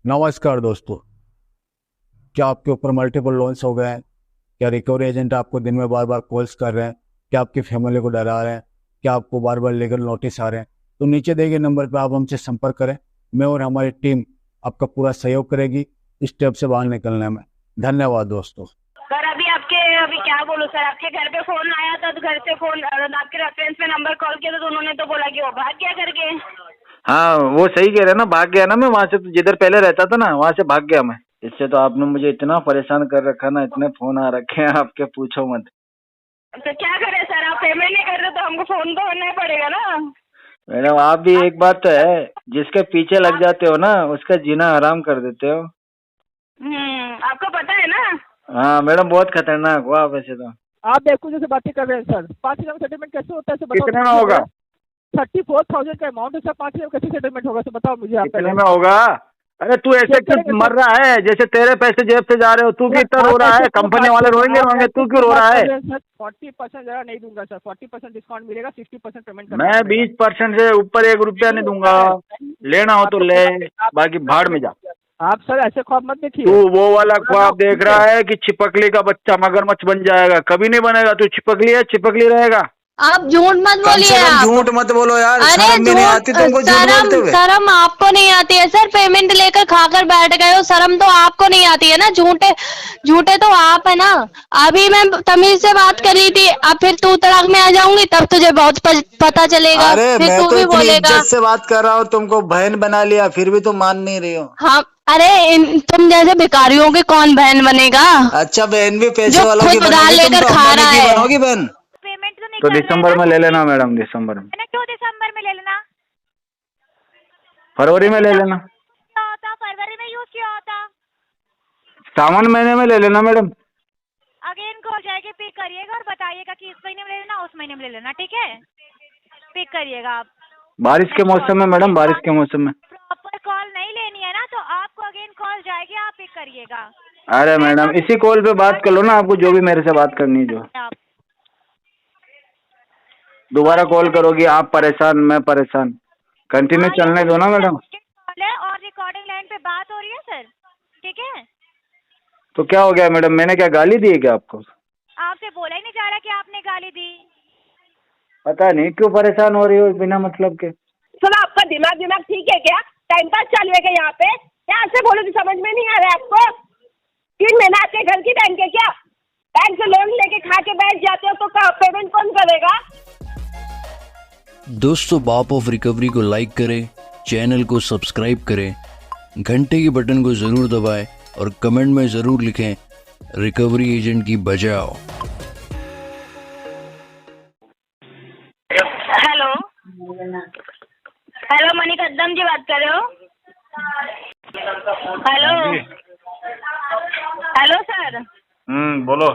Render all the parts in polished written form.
नमस्कार दोस्तों, क्या आपके ऊपर मल्टीपल लोन्स हो गए हैं? क्या रिकवरी एजेंट आपको दिन में बार बार कॉल्स कर रहे हैं? क्या आपकी फैमिली को डरा रहे हैं? क्या आपको बार बार लीगल नोटिस आ रहे हैं? तो नीचे दिए गए नंबर पर आप हमसे संपर्क करें। मैं और हमारी टीम आपका पूरा सहयोग करेगी इस स्टेप से बाहर निकलने में। धन्यवाद दोस्तों। सर अभी क्या बोलूं सर, आपके घर पे फोन आया था तो घर से फोन आपके रेफरेंस में नंबर कॉल किया तो उन्होंने तो बोला कि वो भाग गया करके। हाँ वो सही कह रहे हैं ना, भाग गया ना। मैं वहाँ से तो जिधर पहले रहता था ना वहाँ से भाग गया मैं। इससे तो आपने मुझे इतना परेशान कर रखा ना, इतने फोन आ रखे हैं आपके, पूछो मत। तो क्या करें सर, आप पेमेंट नहीं कर रहे तो हमको फोन तो करना ही पड़ेगा ना। मैडम आप भी, एक बात तो है, जिसके पीछे लग जाते हो ना उसका जीना हराम कर देते हो। आपको पता है ना। हाँ मैडम, बहुत खतरनाक हो आप वैसे तो। आप बेवकूफ जैसे बातें कर रहे हैं सर। 5,000 सेटलमेंट कैसे होता है सर, बताओ। कितने में होगा? 34,000 का अमाउंट है सर, 5,000 कैसे सेटलमेंट होगा सर, बताओ मुझे आप। कितने में होगा? अरे तू ऐसे क्यों मर रहा है? जैसे तेरे पैसे जेब से जा रहे हो, तू कितना रो रहा है? कंपनी वाले रोएंगे, तू क्यों रो रहा है? सर 40% जरा नहीं दूंगा सर, 40% डिस्काउंट मिलेगा, 60% पेमेंट मैं 20% से ऊपर 1 रुपया नहीं दूंगा। लेना हो तो ले, बाकी भाड़ में जा। आप सर ऐसे ख्वाब मत देखिए। तू वो वाला ख्वाब देख रहा है कि छिपकली का बच्चा मगरमच्छ बन जाएगा, कभी नहीं बनेगा। तू छिपकली है, छिपकली रहेगा। आप झूठ मत बोलिए। आप झूठ मत बोलो यार, अरे शर्म भी नहीं आती तुमको झूठ बोलते हुए? शर्म आपको नहीं आती है सर? पेमेंट लेकर खाकर बैठ गए हो, शर्म तो आपको नहीं आती है ना। झूठे झूठे तो आप है ना। अभी मैं तमीज से बात कर रही थी, अब फिर तू तड़ाक में आ जाऊंगी तब तुझे बहुत पता चलेगा। अरे फिर मैं तू तो भी इतनी बोलेगा। इज्जत से बात कर रहा हूँ, तुमको बहन बना लिया फिर भी तुम मान नहीं रही हो। हाँ अरे तुम जैसे भिखारियों के कौन बहन बनेगा? अच्छा बहन भी पैसे जो वालों की खुद उधार बनोगी, तुम लेकर तो खा अंबानी रहा की है। बनोगी बहन। पेमेंट तो नहीं तो कर रहे दिसंबर में ले लेना मैडम, दिसंबर में। क्यों दिसंबर में ले लेना? फरवरी में ले लेना, क्या होता, फरवरी में यूज किया होता। सावन महीने में ले लेना मैडम। अगेन कॉल जाएगी, पिक करिएगा और बताइएगा कि इस महीने में ले लेना, उस महीने में ले लेना, ठीक है? पिक करिएगा आप। बारिश के मौसम में मैडम, बारिश के मौसम में। प्रॉपर कॉल नहीं लेनी है ना, तो आपको अगेन कॉल जाएगी, आप पिक करिएगा। अरे मैडम इसी कॉल पे बात कर लो ना, आपको जो भी मेरे से बात करनी है। जो आप दोबारा कॉल करोगी आप परेशान, मैं परेशान। कंटिन्यू चलने दो ना मैडम। कॉल है और रिकॉर्डिंग लाइन पे बात हो रही है सर, ठीक है? तो क्या हो गया मैडम, मैंने क्या गाली दी है क्या आपको? आपसे बोला ही नहीं जा रहा कि आपने गाली दी। पता नहीं क्यों परेशान हो रही हो बिना मतलब के। सर आपका दिमाग ठीक है क्या? टाइम पास चालू है क्या यहाँ पे? क्या ऐसे बोलो तो समझ में नहीं आ रहा है आपको? 3 महीना आपके घर की बैंक है क्या? बैंक से लोन लेके खा के बैठ जाते हो तो पेमेंट कौन करेगा? दोस्तों, बाप ऑफ रिकवरी को लाइक करें, चैनल को सब्सक्राइब करें, घंटे के बटन को जरूर दबाएं और कमेंट में जरूर लिखें, रिकवरी एजेंट की बजाओ। हेलो हेलो, मणिकद्दम जी बात कर रहे हो? Hello hello sir. बोलो।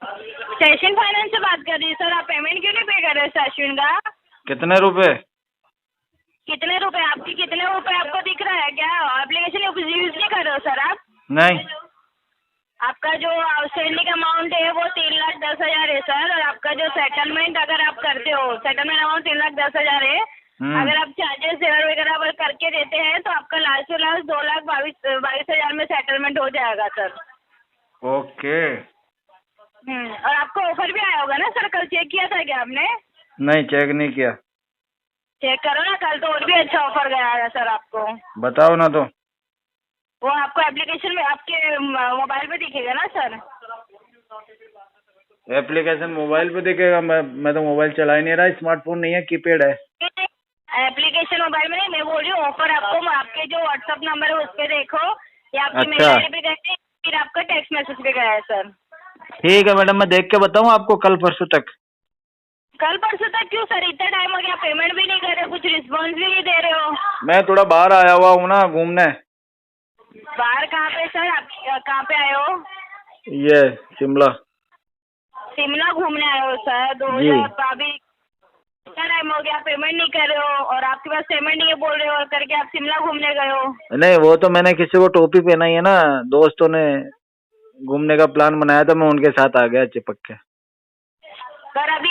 स्टेशन फाइनेंस से बात कर रही हूँ सर। आप पेमेंट क्यों नहीं पे कर रहे स्टेशन का? कितने रुपए? कितने रुपए? आपके कितने रुपए आपको दिख रहा है क्या? एप्लीकेशन यूज नहीं कर रहे हो सर आप? नहीं। आपका जो आउटस्टैंडिंग अमाउंट है वो 3,10,000 है सर। और आपका जो सेटलमेंट अगर आप करते हो, सेटलमेंट अमाउंट 3,10,000 है। अगर आप चार्जेस वगैरह करके देते हैं तो आपका लास्ट से लास्ट 2,22,000 में सेटलमेंट हो जाएगा सर। ओके। और आपको ऑफर भी आया होगा ना सर? कल चेक किया था क्या आपने? नहीं, चेक नहीं किया। चेक करो ना, कल तो और भी अच्छा ऑफर गया है सर आपको। बताओ ना। तो वो आपको एप्लीकेशन में आपके मोबाइल पे दिखेगा ना सर? एप्लीकेशन मोबाइल पे दिखेगा? मैं तो मोबाइल चला ही नहीं रहा, स्मार्टफोन नहीं है, कीपैड है। एप्लीकेशन मोबाइल में नहीं, मैं बोल रही हूँ ऑफर आपको आपके जो व्हाट्सएप नंबर है उस पे देखो, या आपकी मेल अच्छा। आईडी पे गए थे, फिर आपका टेक्स्ट मैसेज पे गया है सर। ठीक है मैडम, मैं देख के बताऊँ आपको कल परसों तक। कल परसों तक क्यों सर? इतना टाइम हो गया, पेमेंट भी नहीं कर रहे, कुछ रिस्पॉन्स भी नहीं दे रहे हो। मैं थोड़ा बाहर आया हुआ हूँ ना घूमने। बाहर कहाँ पे सर? आप कहाँ पे आए हो? ये शिमला। शिमला घूमने आए हो सर? जी। अभी इतना टाइम हो गया, पेमेंट नहीं कर रहे हो और आपके पास पेमेंट नहीं है बोल रहे हो और करके आप शिमला घूमने गए हो। नहीं, वो तो मैंने किसी को टोपी पहनाई है ना, दोस्तों ने घूमने का प्लान बनाया था, मैं उनके साथ आ गया चिपक के। सर अभी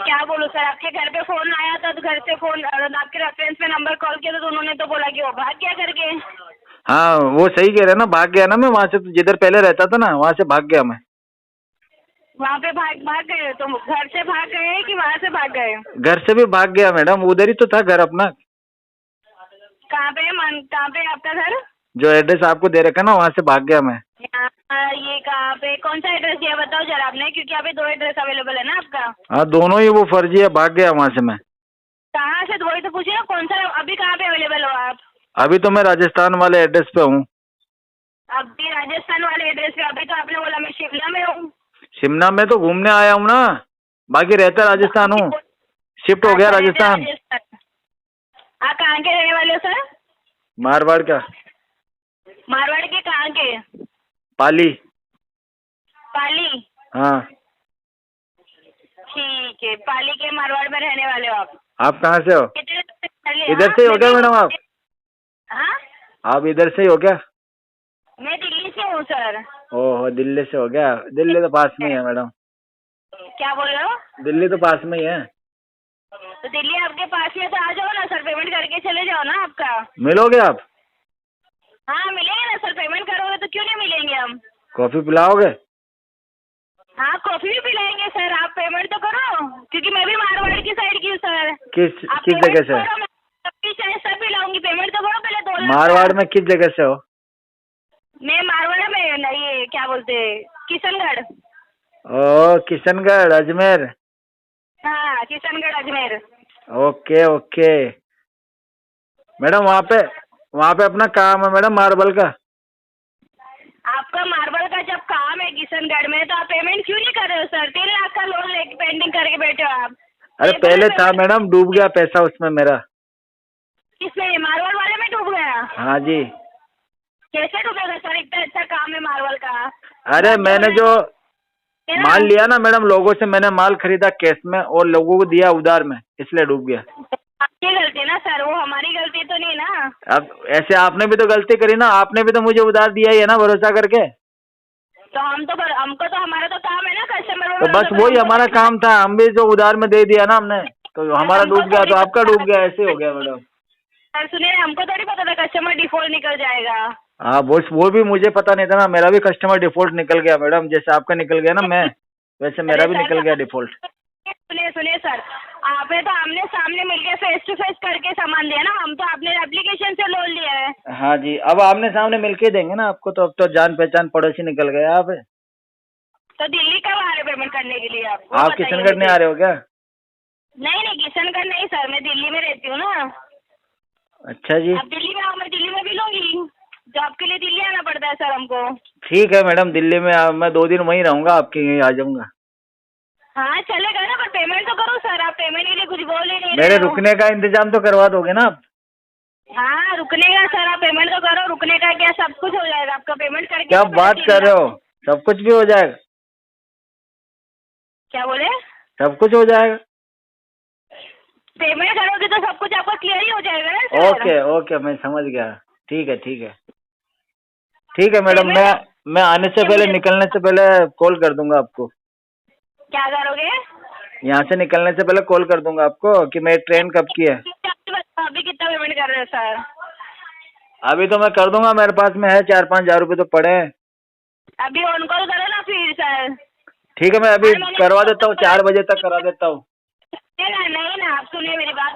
क्या बोलूं सर, आपके घर पे फोन आया था तो घर से फोन आपके रेफरेंस में नंबर कॉल किया तो उन्होंने तो बोला कि वो भाग गया करके। हाँ वो सही कह रहे हैं ना, भाग गया ना मैं वहाँ से, तो जिधर पहले रहता था ना वहाँ से भाग गया मैं। वहाँ पे भाग भाग गए तुम? घर से भाग गए कि वहाँ से भाग गए? घर से भी भाग गया मैडम, उधर ही तो था घर अपना। कहाँ पे आपका घर? जो एड्रेस आपको दे रखा ना वहाँ से भाग गया मैं। ये कहाँ पे, कौन सा एड्रेस दिया बताओ जरा आपने, क्योंकि अभी 2 एड्रेस अवेलेबल है ना आपका। हाँ दोनों ही वो फर्जी है, भाग गया वहाँ से मैं। कहाँ से? वही तो पूछे ना, कौन सा अभी कहाँ पे अवेलेबल हो आप? अभी तो मैं राजस्थान वाले एड्रेस पे हूँ। अभी राजस्थान वाले एड्रेस पे? अभी तो आपने बोला मैं शिमला में हूँ। शिमला में तो घूमने आया हूँ ना, बाकी रहता राजस्थान हूँ, शिफ्ट हो गया राजस्थान। आप कहाँ के रहने वाले हो सर? मारवाड़ का। मारवाड़ के कहाँ के? पाली। पाली? हाँ ठीक है, पाली के मारवाड़ में रहने वाले हो आप? आप कहाँ से हो? कितने इधर से ही हो क्या मैडम आप? हाँ, आप इधर से ही हो क्या? मैं दिल्ली से हूँ सर। ओह दिल्ली से हो गया, दिल्ली तो पास में ही है मैडम। क्या बोल रहे हो? दिल्ली तो पास में ही है। तो दिल्ली आपके पास में, तो आ जाओ ना सर, पेमेंट करके चले जाओ ना आपका। मिलोगे आप? हाँ मिलेंगे ना सर, पेमेंट करोगे तो क्यों नहीं मिलेंगे हम। कॉफी पिलाओगे? हाँ कॉफी भी पिलाएंगे सर, आप पेमेंट तो करो, क्योंकि मैं भी मारवाड़ की साइड की हूँ सर। किस आप किस पेमेंट जगह से? करो, मैं सबकी चाय सब पिलाऊंगी, पेमेंट तो करो पहले 2 लाख। मारवाड़ में किस जगह से हो? मैं मारवाड़ में नहीं, क्या बोलते, किशनगढ़। ओह किशनगढ़ अजमेर। हाँ Kishangarh Ajmer. Okay okay madam, वहाँ पे अपना काम है मैडम मार्बल का। आपका मार्बल का जब काम है किशनगढ़ में, तो आप पेमेंट क्यों नहीं कर रहे हो सर? 3 लाख का लोन लेके पेंडिंग करके बैठे हो आप। अरे पहले था मैडम, डूब गया पैसा उसमें मेरा। किसमें? मार्बल वाले में डूब गया? हाँ जी। कैसे डूबेगा सर, इतना अच्छा काम है मार्बल का। अरे मैंने जो माल लिया ना मैडम, लोगों से मैंने माल खरीदा कैश में और लोगों को दिया उधार में, इसलिए डूब गया। आपकी गलती ना सर, वो हमारी गलती तो नहीं ना। अब ऐसे आपने भी तो गलती करी ना, आपने भी तो मुझे उधार दिया ही है ना भरोसा करके। तो हमको तो हमारा तो काम है ना कस्टमर। तो बस वही हमारा काम था, हम भी जो उधार में दे दिया ना हमने, तो हमारा डूब गया तो आपका डूब गया, ऐसे हो गया मैडम। सर सुनिए, हमको थोड़ी पता था कस्टमर डिफॉल्ट निकल जाएगा। हाँ वो भी मुझे पता नहीं था ना, मेरा भी कस्टमर डिफॉल्ट निकल गया मैडम, जैसे आपका निकल गया ना मैं, वैसे मेरा भी निकल गया डिफॉल्ट। सुनिए सर, आपने तो आमने सामने मिलके फेस टू फेस करके सामान दिया ना, हम तो आपने एप्लीकेशन से लोन लिया है। हाँ जी, अब आमने सामने मिलके देंगे ना आपको, तो अब तो जान पहचान पड़ोसी निकल गया आप। तो दिल्ली कब आ रहे पेमेंट करने के लिए आपको? आप किशनगढ़ नहीं आ रहे हो क्या? नहीं किशनगढ़ नहीं सर, मैं दिल्ली में रहती हूँ ना। अच्छा जी। आप दिल्ली में आओ, मैं दिल्ली में भी लूंगी, जॉब के लिए दिल्ली आना पड़ता है सर हमको। ठीक है मैडम, दिल्ली में मैं 2 दिन वहीं रहूंगा, आपके यहीं आ जाऊंगा। हाँ चलेगा ना, पर पेमेंट तो करो सर, आप पेमेंट के लिए कुछ बोल ही नहीं मेरे रहे हो। रुकने का इंतजाम तो करवा दोगे ना आप? हाँ रुकने का सर, आप पेमेंट तो करो, रुकने का क्या, सब कुछ हो जाएगा आपका, पेमेंट करके। क्या बात कर रहे हो, सब कुछ भी हो जाएगा? क्या बोले? सब कुछ हो जाएगा? पेमेंट करोगे तो सब कुछ आपका क्लियर ही हो जाएगा ना सर। ओके ओके मैं समझ गया, ठीक है ठीक है ठीक है मैडम, मैं आने से पहले, निकलने से पहले कॉल कर दूंगा आपको। क्या करोगे? यहाँ से निकलने से पहले कॉल कर दूंगा आपको कि मेरी ट्रेन कब की है। अभी कितना पेमेंट कर रहे हो सर? अभी तो मैं कर दूंगा, मेरे पास में है 4-5 हजार रुपए तो पड़े हैं। अभी ऑन कॉल करो ना फिर सर। ठीक है मैं अभी करवा देता हूँ, 4 बजे तक करा देता हूँ। नहीं ना, आप सुनिए मेरी बात,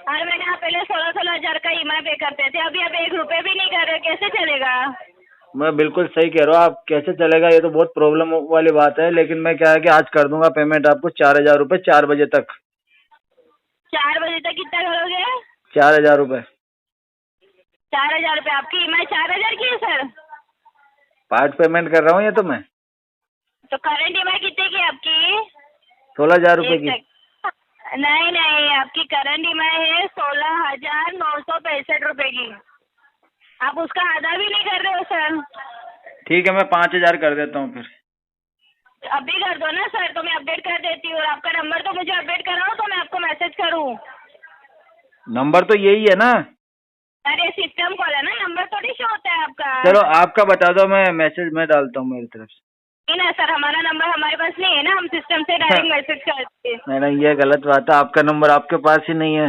हर महीने आप पहले 16-16 हजार का EMI पे करते थे, अभी आप 1 रुपए भी नहीं कर रहे, कैसे चलेगा? मैं बिल्कुल सही कह रहा हूँ, आप कैसे चलेगा, ये तो बहुत प्रॉब्लम वाली बात है, लेकिन मैं क्या है कि आज कर दूंगा पेमेंट आपको 4,000 रुपए 4 बजे तक। 4 बजे तक कितना करोगे? 4,000 रुपए। 4,000 रुपए आपकी EMI 4,000 की है सर? पार्ट पेमेंट कर रहा हूँ ये तो मैं। तो करंट EMI कितने की आपकी? 16,000 रुपए की। नहीं, आपकी करंट EMI है 16,965 रुपए की, आप उसका आधा भी नहीं कर रहे हो सर। ठीक है मैं 5,000 कर देता हूँ फिर। अभी कर दो ना सर, तो मैं अपडेट कर देती हूँ, और आपका नंबर तो मुझे अपडेट कराओ तो मैं आपको मैसेज करूँ। नंबर तो यही है ना? अरे सिस्टम कॉल है ना, नंबर थोड़ी शो होता है आपका। चलो आपका बता दो, मैं मैसेज में डालता हूँ मेरी तरफ से। नहीं ना सर, हमारा नंबर हमारे पास नहीं है ना, हम सिस्टम से डायरेक्ट मैसेज करते हैं। मैडम ये गलत बात है, आपका नंबर आपके पास ही नहीं है,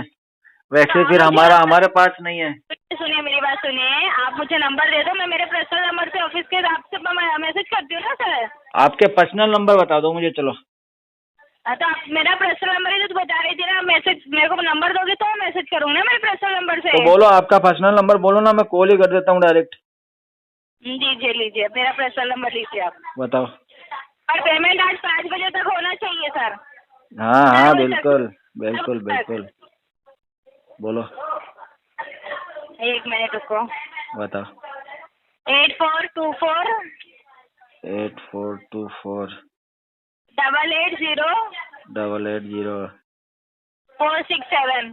वैसे तो फिर हमारे पास नहीं है। सुनिए मेरी बात सुनिए, आप मुझे नंबर दे दो, मैं मेरे पर्सनल नंबर से ऑफिस के हिसाब से मैसेज करती हूँ ना सर। आपके पर्सनल नंबर बता दो मुझे। चलो हाँ, तो आप मेरा पर्सनल नंबर ही तो बता रही थी ना, मैसेज मेरे को नंबर दोगे तो मैं मैसेज करूँगी ना मेरे पर्सनल नंबर से। तो बोलो आपका पर्सनल नंबर बोलो ना, मैं कॉल ही कर देता हूँ डायरेक्ट। लीजिए लीजिए, मेरा पर्सनल नंबर लीजिए आप। बताओ। और पेमेंट आज 5 बजे तक होना चाहिए सर। हाँ हाँ बिल्कुल बिल्कुल बिल्कुल। बोलो। 1 मिनट रुको। बताओ। 8424 8424 880 880 467।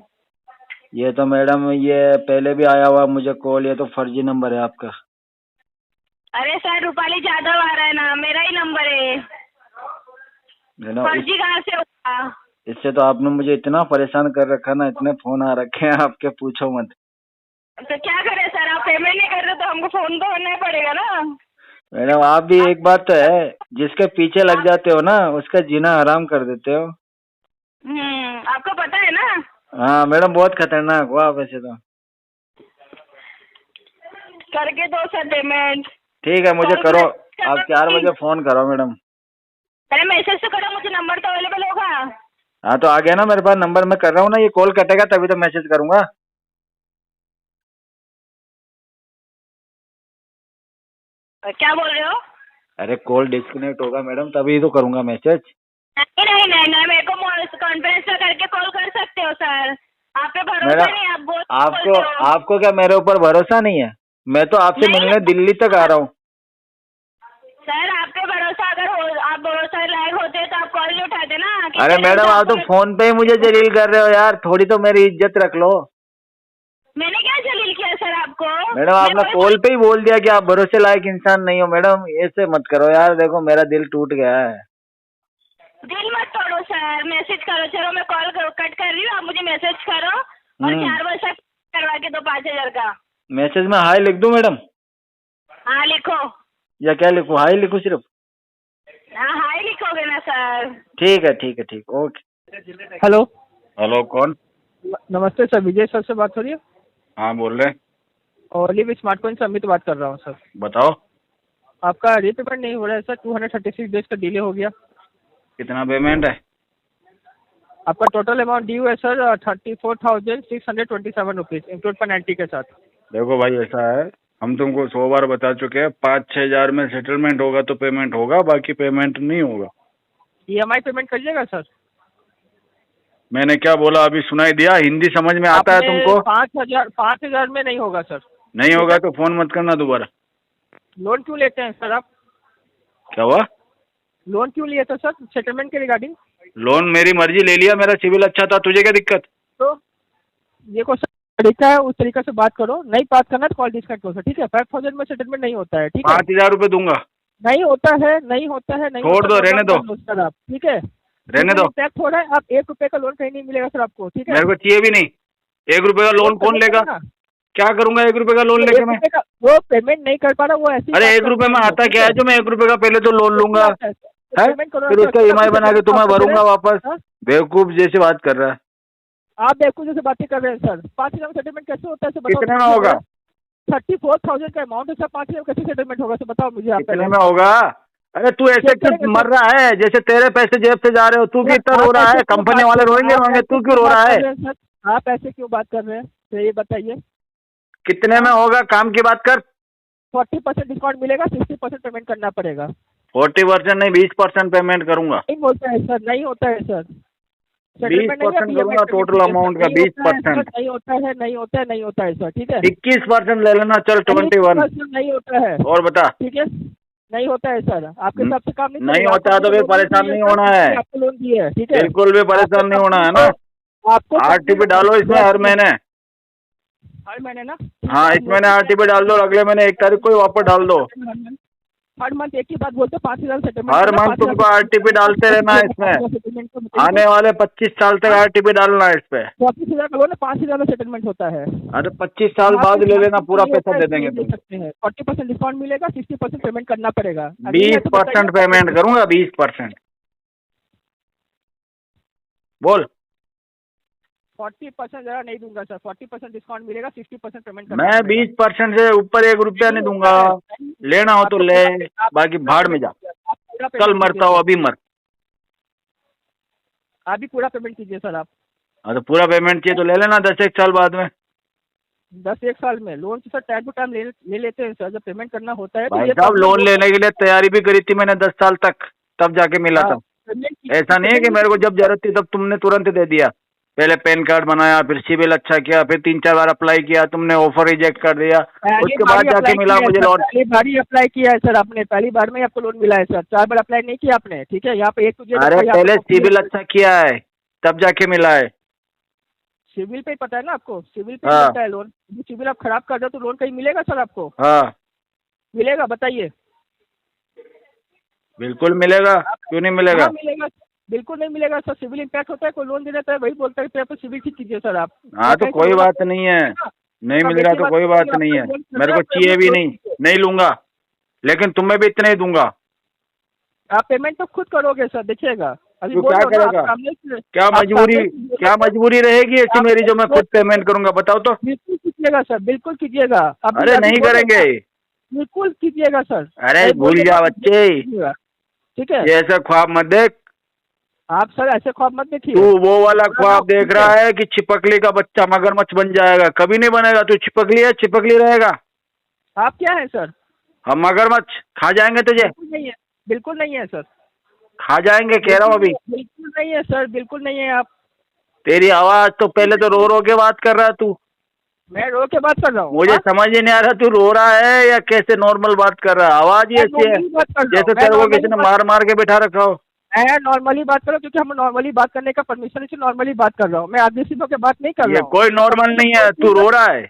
ये तो मैडम ये पहले भी आया हुआ मुझे कॉल, ये तो फर्जी नंबर है आपका। अरे सर, रूपाली यादव आ रहा है ना, मेरा ही नंबर है। मैडम फर्जी कहाँ से होगा? इससे तो आपने मुझे इतना परेशान कर रखा ना, इतने फोन आ रखे हैं आपके, पूछो मत। तो क्या करें सर, आप पेमेंट नहीं कर रहे तो हमको फोन तो करना ही पड़ेगा ना। मैडम आप भी एक बात तो है, जिसके पीछे लग जाते हो ना उसका जीना हराम कर देते हो। आपको पता है ना। हाँ मैडम बहुत खतरनाक हुआ आप ऐसे तो। करके दो सर पेमेंट। ठीक है मुझे करो, आप 4 बजे फोन करो मैडम। अरे मैसेज तो करो, मुझे नंबर तो अवेलेबल होगा। हाँ तो आ गया ना मेरे पास नंबर, मैं कर रहा हूँ ना, ये कॉल कटेगा तभी तो मैसेज करूंगा। क्या बोल रहे हो? अरे कॉल डिस्कनेक्ट होगा मैडम तभी तो करूंगा मैसेज। नहीं नहीं नहीं नहीं, मेरे को कॉन्फ्रेंस में करके कॉल कर सकते हो सर। आप पे भरोसा मैडम नहीं, आप आपको आपको क्या मेरे ऊपर भरोसा नहीं है? मैं तो आपसे मिलने दिल्ली तक आ रहा हूँ। सर आप पे भरोसा अगर हो, आप भरोसा लायक होते तो आप कॉल नहीं उठाते ना। अरे मैडम आप तो फोन पे ही मुझे जलील कर रहे हो यार, थोड़ी तो मेरी इज्जत रख लो। मैंने क्या जलील किया सर आपको? मैडम आपने कॉल पे ही बोल दिया कि आप भरोसे लायक इंसान नहीं हो। मैडम ऐसे मत करो यार, देखो मेरा दिल टूट गया है। दिल मत तोड़ो सर, मैसेज करो। चलो मैं कॉल कट कर रही हूँ, आप मुझे मैसेज करो और 4 बजे तक करवा के दो 5000 का। मैसेज में हाय लिख दूं मैडम? हाँ लिखो। या क्या लिखूं, हाय लिखूं सिर्फ? हाँ हाय लिखोगे ना सर? ठीक है ठीक है ठीक, ओके। हेलो। हेलो कौन? नमस्ते सर, विजय सर से बात हो रही है? हाँ बोल रहे। और लिव स्मार्टफोन से अमित बात कर रहा हूँ सर। बताओ। आपका रीपेमेंट नहीं हो रहा है सर, 236 डेज का डिले हो गया। कितना पेमेंट है? आपका टोटल अमाउंट ड्यू है सर 34,627 रुपीज़ इंक्लूड पेनल्टी के साथ। देखो भाई ऐसा है, हम तुमको 100 बार बता चुके हैं, 5-6 हजार में सेटलमेंट होगा तो पेमेंट होगा, बाकी पेमेंट नहीं होगा। EMI पेमेंट करिएगा सर? मैंने क्या बोला अभी सुनाई दिया? हिंदी समझ में आता है तुमको? 5,000 में नहीं होगा सर। नहीं होगा तो फोन मत करना दोबारा। लोन क्यों लेते हैं सर आप? क्या हुआ? लोन क्यों लिए थे सर सेटलमेंट के रिगार्डिंग? लोन मेरी मर्जी ले लिया, मेरा सिविल अच्छा था, तुझे क्या दिक्कत? तो ये क्वेश्चन तरीका है, उस तरीके से बात करो। नहीं बात करना तो कॉल डिस्कनेक्ट हो सर, ठीक है? 5,000 में सेटलमेंट नहीं होता है, ठीक है? 5,000 रुपए दूंगा। नहीं होता है, नहीं होता है, नहीं छोड़ दो, रहने दो सर आप, ठीक है? रहने दो। इम्पैक्ट हो रहा है, आप 1 रुपए का लोन कहीं नहीं मिलेगा सर आपको, ठीक है? मेरे को चाहिए भी नहीं 1 रुपए का लोन। कौन लेगा? क्या करूंगा 1 रुपए का लोन लेके मैं? वो पेमेंट नहीं कर पा रहा, वो ऐसी। अरे 1 रुपए में आता क्या है जो मैं 1 रुपए का पहले तो लोन लूंगा है, फिर उसका EMI बना के तुम्हें भरूंगा वापस। बेवकूफ जैसे बात कर रहा है। आप बेवकूफ जैसे बातें कर रहे हैं सर। 5,000 में सेटलमेंट कैसे होता है सर? बताओ। कितने में होगा? 34,000 का अमाउंट है सर, 5,000 में कैसे सेटलमेंट होगा सर? बताओ मुझे आप। कितने में होगा? अरे तू ऐसे क्यों मर रहा है जैसे तेरे पैसे जेब से जा रहे हो? तू क्यों इतना रो रहा है? कंपनी वाले रोएंगे, तू क्यों रो रहा है? आप ऐसे क्यों बात कर रहे हैं तो ये बताइए। कितने में होगा? काम की बात कर। 40% डिस्काउंट मिलेगा, 60% पेमेंट करना पड़ेगा। 40% नहीं 20% पेमेंट करूंगा। नहीं होता है सर, नहीं होता है सर। 20% करूंगा टोटल अमाउंट का। 20% नहीं होता है, नहीं होता है, नहीं होता है सर, ठीक है? 21% ले लेना, चल 21। नहीं होता है और बता। ठीक है, नहीं होता है सर, आपके हिसाब से काम नहीं होता तो फिर परेशान नहीं होना है। आपको लोन दिया है, ठीक है? बिल्कुल भी परेशान नहीं होना है ना। आपको RTP डालो इसमें हर महीने। हर महीने ना? हाँ इस महीने RTP डाल दो, अगले महीने 1 तारीख को ही वापस डाल दो। हर मंथ एक ही बात बोलते, 5,000 सेटलमेंट। हर मंथ तुमको RTP डालते रहना है इसमें। आने वाले 25 साल तक RTP डालना है इस पे। 35,000 का लोन है, 5,000 में सेटलमेंट होता है। अरे 25 साल बाद ले लेना, पूरा पैसा दे देंगे तुम। 40% डिस्काउंट मिलेगा, 60% पेमेंट करना पड़ेगा। 20% पेमेंट करूंगा, 20%। बोल। 40% ज़्यादा नहीं दूंगा सर, 40% डिस्काउंट मिलेगा, 60% पेमेंट मैं 20% से ऊपर 1 रुपया नहीं दूंगा। लेना हो तो ले, बाकी भाड़ में जा। कल मरता हो अभी मर। अभी पूरा पेमेंट कीजिए सर आप। हाँ तो पूरा पेमेंट चाहिए तो ले लेना 10-1 साल बाद में। 10-1 साल में लोन तो सर टाइम टू टाइम ले लेते हैं सर, जब पेमेंट करना होता है तो भाई ये साहब लोन लेने के लिए तैयारी भी करी थी मैंने 10 साल तक, तब जाके मिला था। ऐसा नहीं है कि मेरे को जब जरूरत थी तब तुमने तुरंत दे दिया। पहले पैन कार्ड बनाया, फिर सिविल अच्छा किया, फिर 3-4 बार अप्लाई किया, तुमने ऑफर रिजेक्ट कर दिया, उसके बाद जाके मिला मुझे लोन। पहली बार ही अप्लाई किया है सर आपने, पहली बार में ही आपको लोन मिला है सर, 4 बार अप्लाई नहीं किया आपने, ठीक है। यहाँ पे एक तुझे अरे पहले सिविल अच्छा किया है तब जाके मिला है। सिविल पे ही पता है ना आपको, सिविल पे मिलता है लोन। सिविल आप खराब कर दो तो लोन कहीं मिलेगा सर आपको? हाँ मिलेगा, बताइए। बिल्कुल मिलेगा, क्यों नहीं मिलेगा? मिलेगा, बिल्कुल नहीं मिलेगा सर। सिविल इम्पैक्ट होता है, कोई लोन दे देता है, वही बोलता है कि सिविल ठीक कीजिए सर आप। हाँ तो कोई बात नहीं है, नहीं मिल रहा तो कोई बात नहीं है, मेरे को चाहिए भी नहीं लूंगा, लेकिन तुम्हें भी इतना ही दूंगा। आप पेमेंट तो खुद करोगे सर, देखिएगा। अभी क्या करेगा? क्या मजबूरी रहेगी ऐसी मेरी जो मैं खुद पेमेंट करूंगा? बताओ तो। बिल्कुल कीजिएगा सर, बिल्कुल कीजिएगा। अरे नहीं करेंगे, बिल्कुल कीजिएगा सर। अरे भूल जा बच्चे, ठीक है। ये ऐसा ख्वाब मत देख आप सर, ऐसे ख्वाब मत देखिए। तू वो वाला ख्वाब देख रहा है कि छिपकली का बच्चा मगरमच्छ बन जाएगा, कभी नहीं बनेगा। तू छिपकली है, छिपकली रहेगा। आप क्या है सर? हम मगरमच्छ खा जाएंगे तुझे। नहीं है, बिल्कुल नहीं है सर, खा जाएंगे कह रहा हूँ अभी। बिल्कुल नहीं है सर, बिल्कुल नहीं है। आप, तेरी आवाज तो पहले तो रो रो के बात कर रहा है तू। मैं रो के बात कर रहा हूँ? मुझे समझ ही नहीं आ रहा तू रो रहा है या कैसे नॉर्मल बात कर रहा है। आवाज ही ऐसी है जैसे तेरे को किसी ने मार मार के बैठा रखा हो। मैं नॉर्मली बात कर रहा हूँ, क्योंकि हम नॉर्मली बात करने का परमिशन से नॉर्मली बात कर रहा हूँ। मैं अग्रेसिव होकर बात नहीं कर रहा हूँ। कोई नॉर्मल नहीं है, तू रो रहा है।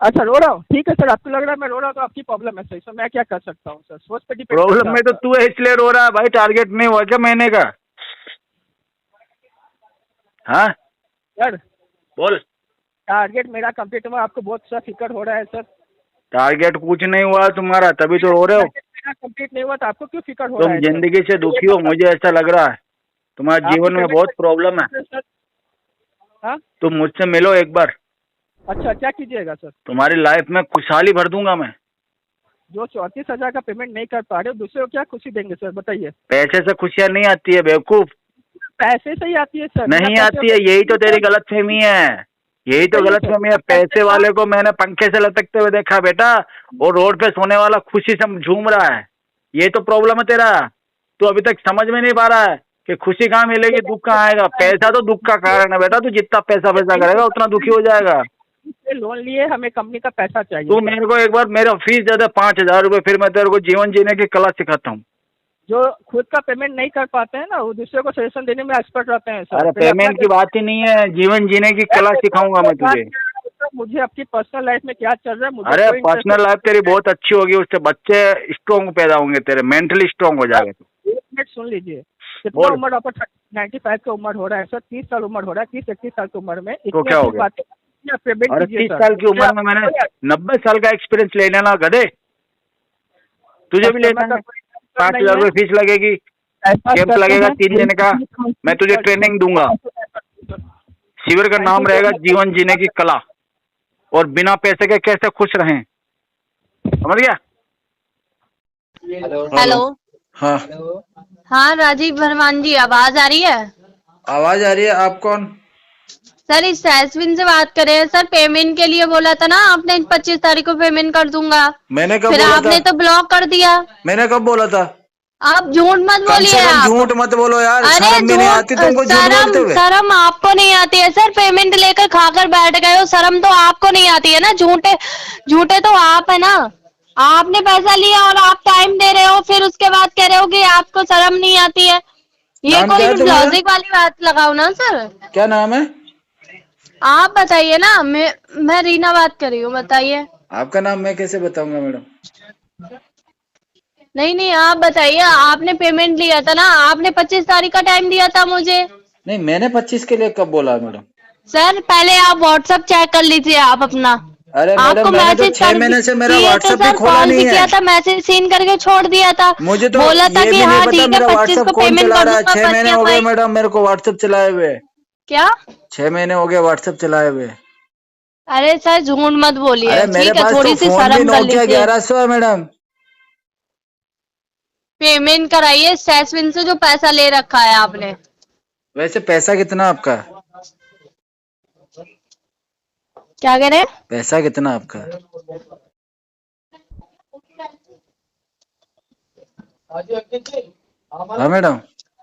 अच्छा रो रहा हूँ, ठीक है सर। आपको लग रहा है मैं रो रहा हूँ तो आपकी प्रॉब्लम है सर, इसमें मैं क्या कर सकता हूँ सर? सोच पे डिपेंड। प्रॉब्लम में तो तू है इसलिए रो रहा है भाई। टारगेट नहीं हुआ क्या महीने का? हाँ सर बोल। टारगेट मेरा कंप्लीट हुआ, आपको बहुत सा फिक्र हो रहा है सर। टारगेट कुछ नहीं हुआ तुम्हारा, तभी तो रो रहे हो। मेरा कंप्लीट नहीं हुआ तो आपको क्यों फिक्र हो रहा है? तुम जिंदगी से दुखी हो, मुझे ऐसा लग रहा है। तुम्हारे जीवन में बहुत प्रॉब्लम है। हाँ तुम मुझसे मिलो एक बार। अच्छा, क्या कीजिएगा सर? तुम्हारी लाइफ में खुशहाली भर दूंगा मैं। जो 34,000 का पेमेंट नहीं कर पा रहे हो, दूसरे को क्या खुशी देंगे सर, बताइए। पैसे से खुशियाँ नहीं आती है बेवकूफ। पैसे से ही आती है सर। नहीं आती है, यही तो तेरी गलतफहमी है, यही तो गलतफहमी है। पैसे वाले को मैंने पंखे से लटकते हुए देखा बेटा, और रोड पे सोने वाला खुशी से झूम रहा है। ये तो प्रॉब्लम है तेरा। तू अभी तक समझ में नहीं पा रहा है कि खुशी कहाँ मिलेगी, दुख कहाँ आएगा। पैसा तो दुख का कारण है बेटा। तू जितना पैसा करेगा उतना दुखी हो जाएगा। लोन लिए, हमें कंपनी का पैसा चाहिए। तू मेरे को एक बार मेरा फीस दे दे 5,000 रुपए, फिर मैं तेरे को जीवन जीने की कला सिखाता हूँ। जो खुद का पेमेंट नहीं कर पाते हैं ना, वो दूसरे को सजेशन देने में एक्सपर्ट रहते हैं सर। अरे पेमेंट की बात ही नहीं है, जीवन जीने की कला सिखाऊंगा मैं तुझे। मुझे आपकी पर्सनल लाइफ में क्या चल रहा है मुझे। अरे पर्सनल लाइफ तेरी बहुत अच्छी होगी, उससे बच्चे स्ट्रॉन्ग पैदा होंगे तेरे, मेंटली स्ट्रॉन्ग हो जाएगा तू। 1 मिनट सुन लीजिए। कितना उम्र आपका? 95 का उम्र हो रहा है सर, 30 साल उम्र हो रहा है, 30-31 साल की उम्र में। तो क्या हो गया? अरे 30 साल की उम्र में मैंने 90 साल का एक्सपीरियंस ले लेना गधे। तुझे भी लेना है। 5,000 रुपये फीस लगेगी, कैंप लगेगा 3 दिन का, मैं तुझे ट्रेनिंग दूंगा। शिविर का नाम रहेगा जीवन जीने की कला, और बिना पैसे के कैसे खुश रहें। समझ गया? हेलो। हाँ हाँ राजीव भरवान जी, आवाज आ रही है? आवाज आ रही है। आप कौन? सर इस सैसविन से बात कर रहे हैं सर। पेमेंट के लिए बोला था ना आपने, 25 तारीख को पेमेंट कर दूंगा। मैंने कब फिर बोला आपने था? तो ब्लॉक कर दिया। मैंने कब बोला था? आप झूठ मत बोलिए। आप झूठ मत बोलो यार। अरे शर्म भी नहीं आती तुमको झूठ बोलते हुए? शर्म आपको नहीं आती है सर? पेमेंट लेकर खाकर बैठ गए हो, शर्म तो आपको नहीं आती है ना? झूठे तो आप है ना। आपने पैसा लिया और आप टाइम दे रहे हो, फिर उसके बाद कह रहे हो कि आपको शर्म नहीं आती है। ये कोई लॉजिक वाली बात लगाओ ना सर। क्या नाम है? आप बताइए ना। मैं रीना बात कर रही हूँ, बताइए। आपका नाम मैं कैसे बताऊंगा मैडम? नहीं आप बताइए। आपने पेमेंट लिया था ना, आपने 25 तारीख का टाइम दिया था मुझे। नहीं, मैंने 25 के लिए कब बोला मैडम? सर पहले आप व्हाट्सएप चेक कर लीजिए आप अपना। अरे मैडम, मैंने तो 6 महीने से मेरा व्हाट्सएप भी खोला नहीं है। किया था, मैसेज सीन करके छोड़ दिया था। मुझे तो बोला था ये कि भी हाँ नहीं पता ठीक है मेरा 25 व्हाट्सएप को कौन पेमेंट चला कर रहा है। दूंगा। 6 महीने हो गए मैडम मेरे को व्हाट्सएप चलाए हुए। क्या? 6 महीने हो गए व्हाट्सएप चलाए हुए। अरे सर झूठ मत बोलिए, अरे मेरे ठीक है? पास थोड़ी तो सी फोन भी शर्म कर नोकिया लीजिए। 1100 है मैडम। पेमेंट कराइए सैसविन से जो पैसा ले रखा है आपने। वैसे पैसा कितना आपका? क्या कह रहे हैं? पैसा कितना आपका? हाँ मैडम,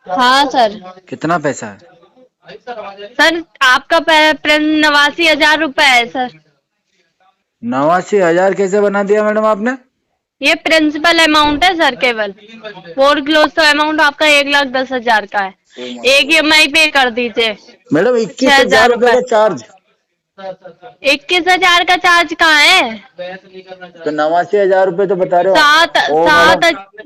हाँ सर। कितना पैसा है? सर आपका 89,000 रुपए है सर। 89,000 कैसे बना दिया मैडम आपने? ये प्रिंसिपल अमाउंट है सर केवल। फोर क्लोज तो अमाउंट आपका 1,10,000 का है। एक EMI पे कर दीजिए मैडम 21,000 6,000 रुपए का चार्ज। 21,000 का चार्ज कहाँ है? तो 89,000 रुपए तो बता रहे हो।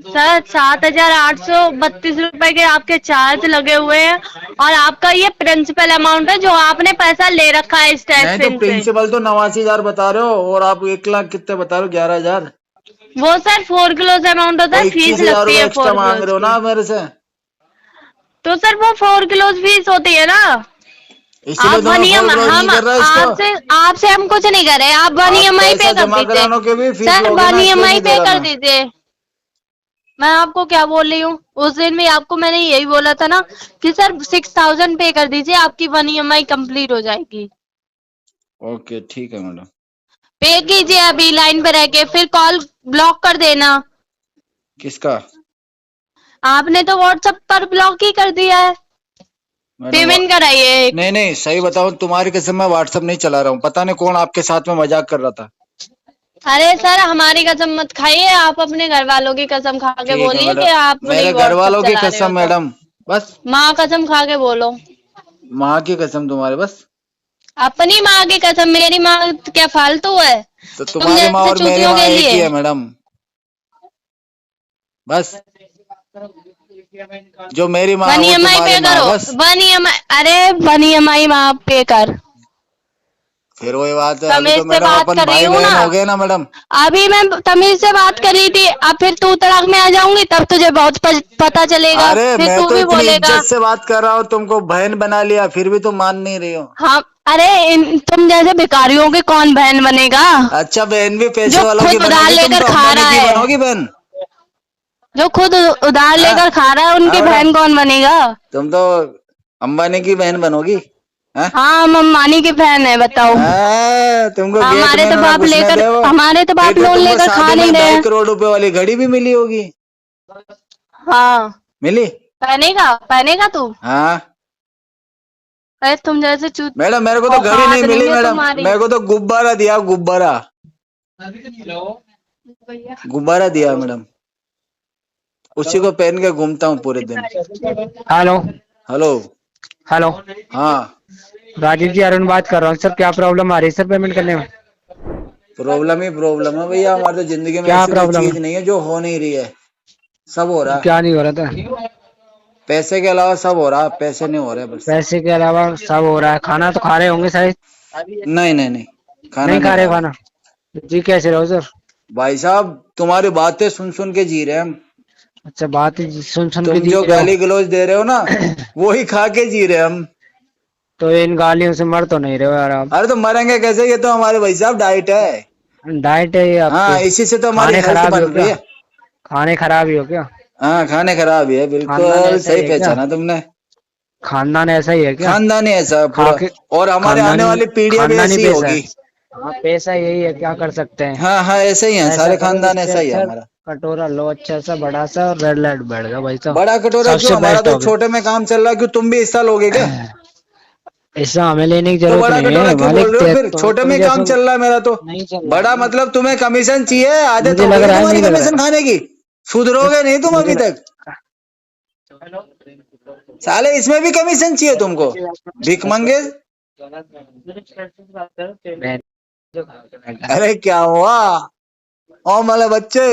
सर 7,832 रुपए के आपके चार्ज लगे हुए हैं और आपका ये प्रिंसिपल अमाउंट है जो आपने पैसा ले रखा है इस नहीं टैक्स तो से। प्रिंसिपल तो 89,000 बता रहे हो और आप 1,00,000 कितने बता रहे हो? 11,000। वो सर फोर क्लोज अमाउंट होता है, फीस 21,000 लगती रुपए है एक्स्ट्रा फोर मांग क्लोज रहे हो ना की। मेरे से। तो सर वो फोर क्लोज फीस होती है ना। इसीलिए आप तो मैं EMI फोन नहीं कर रहा इसको। आपसे हम कुछ नहीं कर रहे, आप आप EMI पे पैसा कर जमा कराने के भी दीजिए फीस सर, लोगे ना, इसलिए EMI नहीं दे पे रहा कर मैं। दीजिए। मैं आपको क्या बोल रही हूँ, उस दिन भी आपको मैंने यही बोला था ना कि सर 6,000 पे कर दीजिए, आपकी 1 EMI कंप्लीट हो जाएगी। ओके ठीक है मैडम। पे कीजिए अभी लाइन पे रह के, फिर कॉल ब्लॉक कर देना। किसका? आपने तो व्हाट्सएप पर ब्लॉक ही कर दिया है। मैडम पेमेंट कराइए। नहीं नहीं, सही बताओ तुम्हारी कसम मैं व्हाट्सएप नहीं चला रहा हूँ। पता नहीं कौन आपके साथ में मजाक कर रहा था। अरे सर हमारी कसम मत खाइए, आप अपने घर वालों की कसम खा के ठीक है बोलिए मैडम, कि आप मेरे नहीं घर व्हाट्सएप वालों की चला रहे हो। कसम मैडम, बस माँ कसम खा के बोलो। माँ की कसम तुम्हारे, बस। अपनी माँ की कसम, मेरी माँ क्या फालतू है तो तुम तुम्हारी माँ जैसे और मेरी चूतियों माँ के एक ही लिए? है मैडम, बस। जो मेरी माँ है 1 वो EMI तुम्हारी पे माँ है, करो। बस। 1 EMI, अरे 1 EMI माँ पे कर। फिर वही बात है, अभी तमीज तो से मैडम बात अपन कर रही भाई हूँ बहन ना। हो गए ना मैडम। अभी मैं तमीज से बात कर रही थी, अब फिर तू तड़ाक में आ जाऊंगी तब तुझे बहुत पता चलेगा, अरे फिर मैं तू तो भी इतनी बोलेगा। इज्जत से बात कर रहा हूँ, तुमको बहन बना लिया फिर भी तुम मान नहीं रही हो। हाँ अरे तुम जैसे भिखारियों की कौन बहन बनेगा? अच्छा बहन भी पैसे जो वालों की खुद उधार बनेगी, तुम लेकर तो खा अंबानी रहा की है, बनोगी बहन। जो खुद उधार हाँ? लेकर खा रहा है उनकी हाँ मैडम, बहन कौन बनेगा? तुम तो अंबानी की बहन बनोगी। हाँ? हाँ हम अम्बानी की बहन है, बताओ। तुमको गेट हमारे में तो ना बाप घुसने लेकर दे वो। हमारे तो फिर बाप तो लोन तुमको लेकर खा शादी नहीं में रहे 2.5 हैं। करोड़ रुपए वाली घड़ी भी मिली होगी। हाँ मिली? पहनेगा तू? हाँ अरे तुम जैसे चूत मैडम, मेरे को तो घड़ी औकात नहीं मिली है मैडम, तुम्हारी। मेरे को तो गुब्बारा दिया, गुब्बारा गुब्बारा दिया मैडम, उसी को पहन के घूमता हूँ पूरे दिन। Hello hello. हेलो, हाँ राजीव जी अरुण बात कर रहा हूँ सर। क्या प्रॉब्लम आ रही है सर पेमेंट करने में? प्रॉब्लम ही प्रॉब्लम है भैया, हमारी तो जिंदगी में क्या ऐसी कोई प्रॉब्लम चीज है? नहीं है जो हो नहीं रही है। सब हो रहा है, क्या नहीं हो रहा था? पैसे के अलावा सब हो रहा है, पैसे नहीं हो रहे बस। पैसे के अलावा सब हो रहा है। खाना तो खा रहे होंगे शायद? नहीं नहीं नहीं, खाना नहीं खा रहे रहे। खाना? जी कैसे रहो सर? भाई साहब तुम्हारी बातें सुन सुन के जी रहे हैं हम। अच्छा, बात ही सुन सुन के तुम जी जो रहे हो? गाली गलौज दे रहे हो ना वो ही खा के जी रहे हैं हम। तो इन गालियों से मर तो नहीं रहे हो यार आप? अरे तो मरेंगे कैसे, ये तो हमारे भाई साहब डाइट है। डाइट है ये हाँ, आपकी? इसी से तो हमारी खाने हेल्थ खराब ही बन हो रही क्या? है। खाने खराब ही हो क्या? हाँ खाने खराब ही है, खानदान बिल्कुल ऐसा ही सही है क्या? पहचाना तुमने। खानदान ऐसा ही है क्या? खानदानी ऐसा खा पूरा, के और हमारे आने खानदानी वाली पीढ़ियां भी खानदानी ऐसी पैसा है। होगी। हाँ पैसा यही है, क्या कर सकते हैं। हाँ हाँ ऐसे ही है, ऐसा सारे करो खानदान इससे ऐसा ही है अच्छा हमारा। कटोरा लो अच्छा सा बड़ा सा और रेड लाइट बैठ जाओ भाई साहब। बड़ा कटोरा क्यों, सबसे हमारा बेस्ट तो हो गया। छोटे में काम चल रहा है, क्यों तुम भी हिस्सा लोगे क्या? ऐसा हमें लेने की तो जरूरत बड़ा नहीं कटोरा है क्यों बोल मालिक। रहे हो फिर? छोटे तुम में काम जैसों चल रहा है मेरा तो। नहीं चल रहा बड़ा है। मतलब तुम्हें कमीशन चाहिए, आदत मुझे हो लग गई रहा है, तुम्हारी नहीं लग कमीशन रहा खाने की। सुधरोगे नहीं तुम अभी मुझे तक। साले इसमें भी कमीशन चाहिए तुमको, भीख मंगे। अरे क्या हुआ? ओ माले बच्चे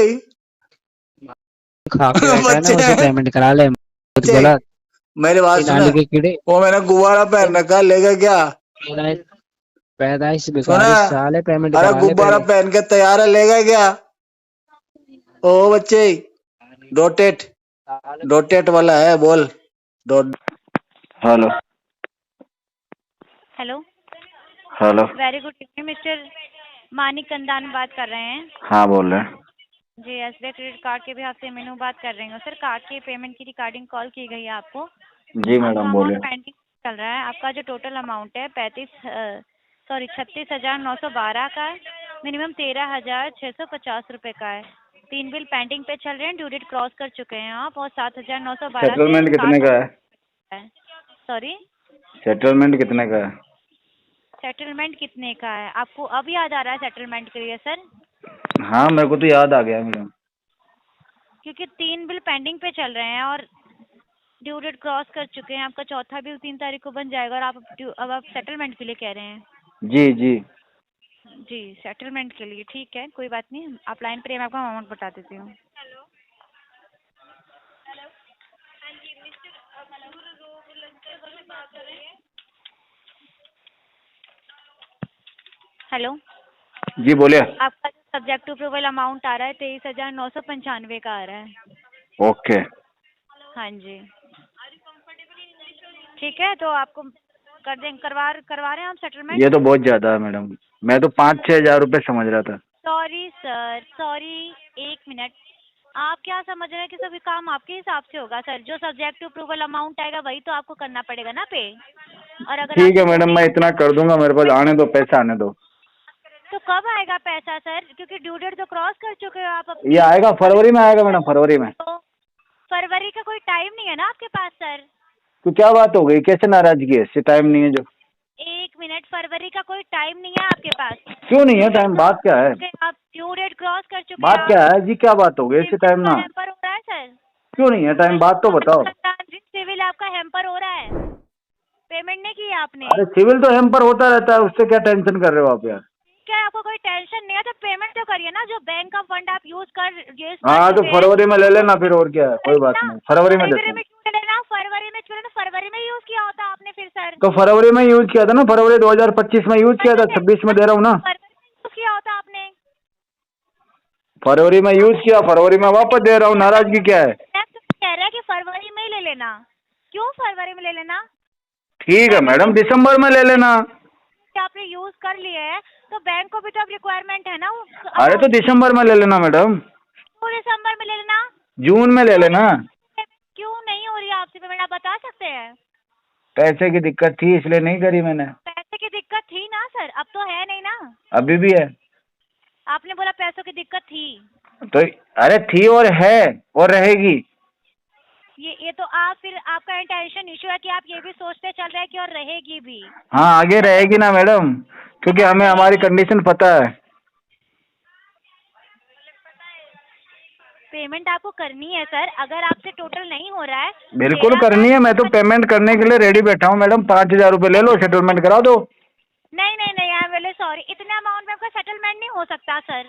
खा के बैठा है ना, बच्चे उसे पेमेंट करा ले। बच्चे गलत मेरी बात सुना, नाली के कीड़े। वो मैंने गुब्बारा पहन रखा, लेगा क्या? पैदाइश सुना, भिखारी साले, पेमेंट अरे करा ले गुब्बारा पहले। पहन के तैयार है, लेगा क्या? ओ बच्चे डोटेट वाला है, बोल। Dot. Hello. Hello hello. Very good evening mister Manik Kandan बात कर रहे हैं। हाँ बोल रहे हैं। जी एसबीआई क्रेडिट कार्ड के बिहाफ से मीनू बात कर रही हूँ सर। कार्ड की पेमेंट की रिगार्डिंग कॉल की गई है आपको। जी मैडम बोलिए। अमाउंट पेंडिंग चल रहा है। आपका जो टोटल अमाउंट है 36,912 का है। मिनिमम 13,650 रुपए का है। 3 बिल पेंडिंग पे चल रहे हैं। ड्यू डेट क्रॉस कर चुके हैं आप और 7,912 सेटलमेंट कितने का है? सॉरी सेटलमेंट कितने का है? सेटलमेंट कितने का है आपको अब याद आ रहा है सेटलमेंट के लिए सर? हाँ मेरे को तो याद आ गया मैडम। क्योंकि 3 बिल पेंडिंग पे चल रहे हैं और ड्यू डेट क्रॉस कर चुके हैं। आपका चौथा बिल 3 तारीख को बन जाएगा और अब आप सेटलमेंट के लिए कह रहे हैं? जी जी जी सेटलमेंट के लिए ठीक है, कोई बात नहीं। आप लाइन पर मैं आपको अमाउंट बता देती हूँ। हेलो जी बोलिए। आपका सब्जेक्ट टू अप्रूवल अमाउंट आ रहा है 23,995 का आ रहा है। ओके। हाँ जी ठीक है, तो आपको कर देंगे करवा रहे हैं हम सेटलमेंट। ये तो बहुत ज्यादा है मैडम, मैं तो 5-6 हजार रुपये समझ रहा था। सॉरी सर सॉरी, एक मिनट। आप क्या समझ रहे हैं कि सभी काम आपके हिसाब से होगा सर? जो सब्जेक्ट टू अप्रूवल अमाउंट आएगा वही तो आपको करना पड़ेगा ना पे। और अगर ठीक है मैडम, मैं इतना कर दूंगा, मेरे पास आने दो, पैसा आने दो। तो कब आएगा पैसा सर? क्योंकि ड्यू डेट तो क्रॉस कर चुके हो आप ये आएगा फरवरी में, आएगा मैडम फरवरी में। तो फरवरी का कोई टाइम नहीं है ना आपके पास सर? तो क्या बात हो गई, कैसे नाराजगी है? इससे टाइम नहीं है जो? एक मिनट, फरवरी का कोई टाइम नहीं है आपके पास? क्यों नहीं है टाइम? बात क्या है? आप ड्यू डेट क्रॉस कर चुके हैं। बात क्या है जी, क्या बात हो गई? इससे टाइम ना हेम्पर हो रहा है सर? क्यों नहीं है टाइम? बात तो बताओ। सिविल आपका हेम्पर हो रहा है, पेमेंट नहीं की आपने। अरे सिविल तो हेम्पर होता रहता है, उससे क्या टेंशन कर रहे हो आप यार? क्या आपको कोई टेंशन नहीं है तो पेमेंट तो करिए ना। जो बैंक का फंड आप यूज कर हाँ तो फरवरी में ले लेना फिर, और क्या है, कोई बात नहीं, फरवरी में देते हैं। फरवरी में यूज किया होता आपने फिर सर। तो फरवरी में यूज किया था ना, फरवरी 2025 में यूज किया था, 26 में दे रहा हूँ ना। यूज किया होता आपने, फरवरी में यूज किया, फरवरी में वापस दे रहा हूँ, नाराजगी क्या है? कह रहा है कि फरवरी में ही ले लेना। क्यों फरवरी में ले लेना? ठीक है मैडम, दिसंबर में ले लेना। आपने यूज कर लिए है तो बैंक को भी तो अब रिक्वायरमेंट है ना। अरे तो दिसंबर में ले लेना मैडम। तो दिसंबर में ले लेना, जून में ले लेना। क्यों नहीं हो रही आपसे पेमेंट, आप बता सकते हैं? पैसे की दिक्कत थी इसलिए नहीं करी मैंने। पैसे की दिक्कत थी ना सर, अब तो है नहीं ना। अभी भी है। आपने बोला पैसों की दिक्कत थी, तो अरे थी और है और रहेगी। ये तो आप फिर आपका इंटेंशन इशू है कि आप ये भी सोचते चल रहे हैं कि और रहेगी भी। हाँ आगे रहेगी ना मैडम, क्योंकि हमें हमारी कंडीशन पता है। पेमेंट आपको करनी है सर, अगर आपसे टोटल नहीं हो रहा है। बिल्कुल करनी है, मैं तो पेमेंट करने के लिए रेडी बैठा हूँ मैडम। 5,000 रुपये ले लो, सेटलमेंट करा दो। नहीं नहीं नहीं, आई एम रियली सॉरी, इतने अमाउंट में आपका सेटलमेंट नहीं हो सकता सर।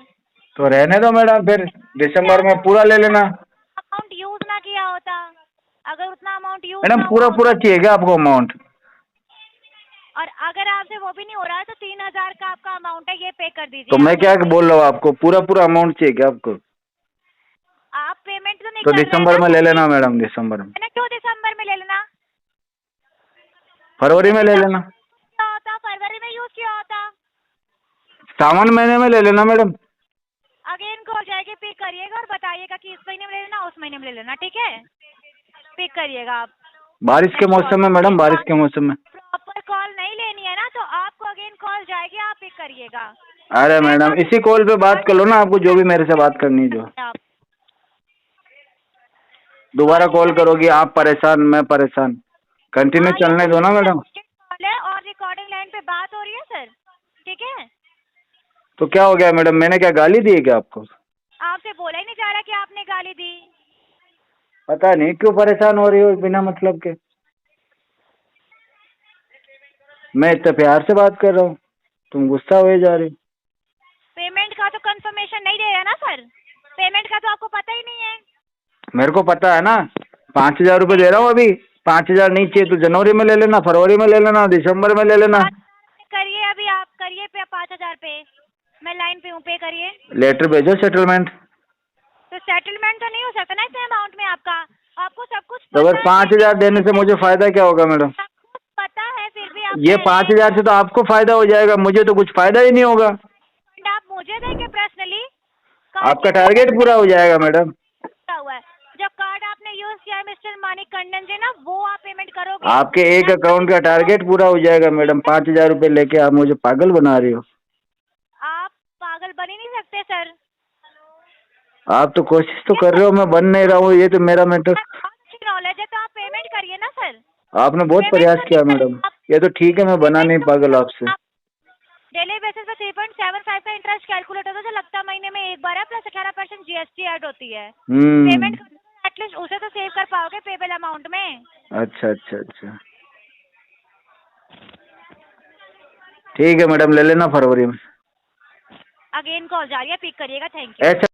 तो रहने दो मैडम, फिर दिसंबर में पूरा ले लेना। अमाउंट यूज ना किया होता, अगर उतना अमाउंट यूज मैडम पूरा चाहिए क्या आपको अमाउंट? और अगर आपसे वो भी नहीं हो रहा है तो 3,000 का आपका अमाउंट है, ये पे कर दीजिए। तो मैं क्या बोल रहा हूँ आपको, पूरा अमाउंट चाहिए क्या आपको? आप पेमेंट तो नहीं तो कर रहे दिसंबर हैं में ना? ले लेना मैडम, दिसंबर में। क्यों दिसंबर में ले लेना? फरवरी में ले लेना। क्या होता, फरवरी में यूज किया होता। सावन महीने में ले लेना मैडम। अगेन कॉल जाएगी, पिक करिएगा और बताइएगा कि इस महीने में ले लेना, उस महीने में ले लेना, ठीक है? पिक करिएगा आप। बारिश के मौसम में मैडम, बारिश के मौसम में प्रॉपर कॉल नहीं लेनी है ना, तो आपको अगेन कॉल जाएगी, आप पिक करिएगा। अरे मैडम इसी कॉल पे बात कर लो ना, आपको जो भी मेरे से बात करनी है। जो दोबारा कॉल करोगी आप परेशान, मैं परेशान। कंटिन्यू चलने दो ना मैडम। और रिकॉर्डिंग लाइन पे बात हो रही है सर, ठीक है? तो क्या हो गया मैडम, मैंने क्या गाली दी है क्या आपको? आपसे बोला ही नहीं जा रहा कि आपने गाली दी। पता नहीं क्यों परेशान हो रही हो बिना मतलब के। मैं इतना प्यार से बात कर रहा हूँ, तुम गुस्सा हुए जा रही। पेमेंट का तो कंफर्मेशन नहीं दे रहा ना सर, पेमेंट का तो आपको पता ही नहीं है। मेरे को पता है ना, 5,000 रुपये दे रहा हूँ अभी। 5,000 नहीं चाहिए तो जनवरी में ले लेना, फरवरी में ले लेना, दिसंबर में ले लेना। करिए अभी, आप करिए पे 5,000 पे, मैं लाइन पे हूँ, पे करिए। लेटर भेजो सेटलमेंट। तो सेटलमेंट तो नहीं हो सकता ना इतने अमाउंट में आपका, आपको सब कुछ तो अगर 5,000 देने से मुझे फायदा क्या होगा मैडम? पता है, फिर भी ये 5,000 से तो आपको फायदा हो जाएगा, मुझे तो कुछ फायदा ही नहीं होगा। आप मुझे देंगे पर्सनली, आपका टारगेट पूरा हो जाएगा मैडम। हुआ है जो कार्ड आपने यूज किया है मिस्टर मानिक कंडन जी ना, वो आप पेमेंट करोगे। आपके एक अकाउंट का टारगेट पूरा हो जाएगा मैडम। 5,000 रुपए लेके आप मुझे पागल बना रही हो। आप पागल बन ही नहीं सकते सर। आप तो कोशिश तो कर रहे हो, मैं बन नहीं रहा हूँ, ये तो मेरा मैटर। अच्छी नॉलेज है तो आप पेमेंट करिए ना सर। आपने बहुत प्रयास किया मैडम, ये तो ठीक है, मैं बना नहीं पागल आपसे। डेली बेसिस पे 3.75 का इंटरेस्ट कैलकुलेट होता है जो लगता महीने में एक बार है, प्लस 18% GST ऐड होती है। पेमेंट एटलीस्ट उसे तो सेव कर पाओगे पेबल अमाउंट में। अच्छा अच्छा अच्छा, ठीक है मैडम, ले लेना फरवरी में। अगेन कॉल जा रही है, पिक करिएगा। Thank you. अच्छा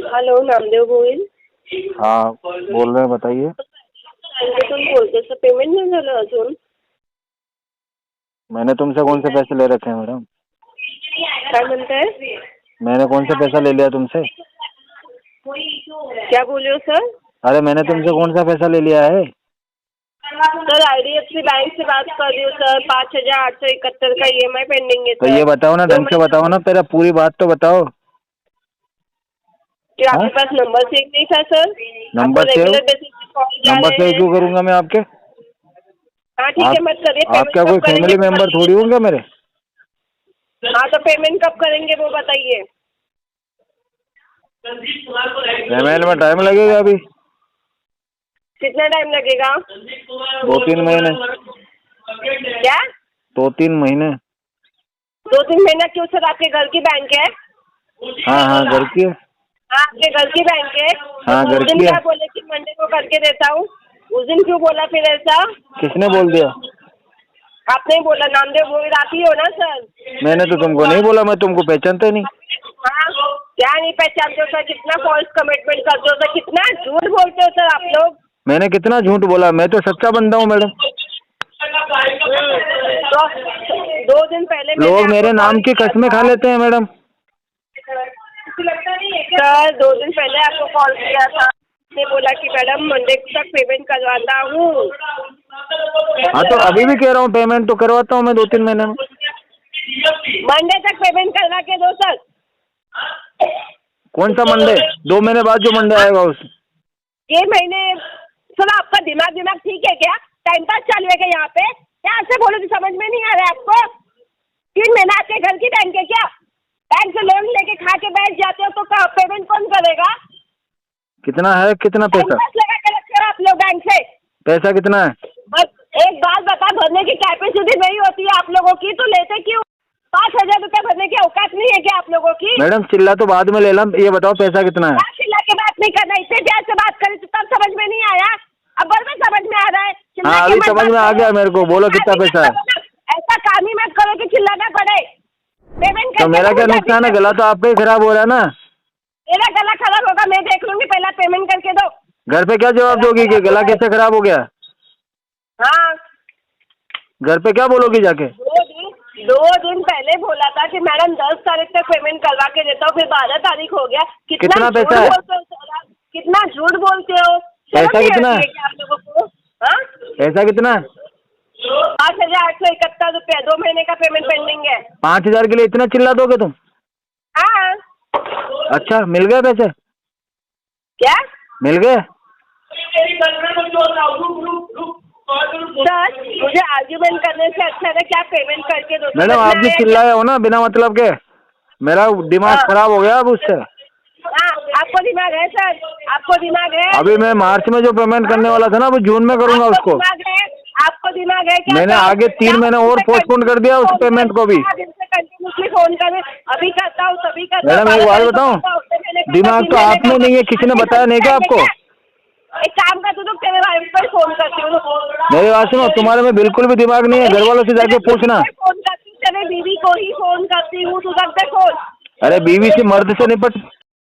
हेलो, नामदेव गोविल। हाँ बोल रहे हैं, बताइए। तुम बोलते सर पेमेंट नाही झालं अजून। मैंने तुमसे कौन से पैसे ले रखे हैं मैडम? काय म्हणताय? मैंने कौन सा पैसा ले लिया तुमसे? क्या बोले हो सर? अरे मैंने तुमसे कौन सा पैसा ले लिया है? सर IDFC बैंक से बात कर रही हूँ सर। 5,871 का EMI पेंडिंग है तो ये बताओ ना, ढंग से बताओ ना, तेरा पूरी बात तो बताओ। क्या आपके पास नंबर सेव नहीं था sir? Number save? Number save क्यों करूंगा मैं आपके? हाँ ठीक है, मत करिए। आप क्या कोई फैमिली मेंबर थोड़ी होंगे मेरे? हाँ तो पेमेंट कब करेंगे वो बताइए। पेमेंट में टाइम लगेगा अभी। कितना टाइम लगेगा? 2-3 महीने। क्या? 2-3 महीने। 2-3 महीना क्यों सर? आपके घर की बैंक है? हाँ हाँ घर की है। हाँ आपके घर की बैंक है। हाँ घर उस दिन की है। क्या बोले कि मंडे को करके देता हूँ, उस दिन क्यों बोला फिर ऐसा? किसने बोल दिया? आपने ही बोला। नामदेव गोविल आप ही हो ना सर? मैंने तो तुमको नहीं बोला, मैं तुमको पहचानता नहीं। हाँ क्या नहीं पहचानते हो सर? कितना फॉल्स कमिटमेंट करते हो सर, कितना झूठ बोलते हो सर आप लोग। मैंने कितना झूठ बोला? मैं तो सच्चा बंदा हूँ मैडम। तो 2 दिन पहले लोग मेरे नाम की कस्में खा लेते हैं मैडम। सर 2 दिन पहले आपको कॉल किया था, आपने बोला कि मैडम मंडे तक पेमेंट करवाता हूँ। हाँ तो अभी भी कह रहा हूँ, पेमेंट तो करवाता हूँ मैं 2-3 महीने में। मंडे तक पेमेंट करवा के दो सर। कौन सा मंडे? 2 महीने बाद जो मंडे आएगा उस। ये महीने सर आपका दिमाग ठीक है क्या? टाइम पास चालू है क्या यहाँ पे? क्या ऐसे बोलो तो समझ में नहीं आ रहा है आपको? 3 महीना आपके घर की बैंक है क्या? बैंक से लोन लेके खा के बैठ जाते हो तो पेमेंट कौन करेगा? कितना है? कितना पैसा लगा के रखे हो आप लोग बैंक से? पैसा कितना है? बस एक बात बता, भरने की कैपेसिटी नहीं होती है आप लोगों की तो लेते क्यों? 5,000 रुपये भरने की औकात नहीं है क्या आप लोगों की? मैडम चिल्ला तो बाद में ले ला, ये बताओ पैसा कितना है? चिल्ला के बात नहीं करना, इससे प्यार से बात करें तो तब समझ में नहीं आया, अब बाद में समझ में आ रहा है। हाँ अभी समझ में आ गया मेरे को, बोलो कितना पैसा है? ऐसा काम ही मत करो कि चिल्लाना पड़े। पेमेंट तो मेरा क्या नुकसान है? गला तो आपका ही खराब हो रहा है ना। मेरा गला खराब होगा मैं देख लूंगी, पहला पेमेंट करके दो। घर पे क्या जवाब दोगी कि गला कैसे खराब हो गया? हाँ घर पे क्या बोलोगी जाके? 2 दिन पहले बोला था कि मैडम 10 तारीख तक पेमेंट करवा के देता हूँ, फिर 12 तारीख हो गया। कितना पैसा है? कितना झूठ बोलते हो? पैसा कितना है? आप लोगों को हाँ पैसा कितना है? 5,871 रुपया 2 महीने का पेमेंट पेंडिंग है। 5,000 के लिए इतना चिल्ला दोगे तुम? हाँ अच्छा मिल गए पैसे? क्या मिल गए? सर मुझे आर्ग्यूमेंट करने से अच्छा है क्या पेमेंट करके दो। मैडम आप भी चिल्लाए हो ना बिना मतलब के, मेरा दिमाग खराब हो गया अब उससे। हाँ आपको दिमाग है सर? आपको दिमाग है? अभी मैं मार्च में जो पेमेंट करने वाला था ना वो जून में करूंगा उसको। आपको दिमाग है क्या? मैंने आगे 3 महीने और पोस्टपोन कर दिया उस पेमेंट को भी। कंटिन्यूसली फोन करें, अभी करता हूँ तभी करता हूँ। मैडम एक बात बताऊँ, दिमाग तो आप में नहीं है, किसी ने बताया नहीं क्या आपको? एक काम कर, तू तेरे भाई पर फोन करती हूँ। मेरी बात सुनो, तुम्हारे में बिल्कुल भी दिमाग नहीं है, घर वालों से जाके पूछना। फोन करती हूँ, तेरे बीवी को ही फोन करती हूँ, तू करते फोन। अरे बीवी से मर्द से निपट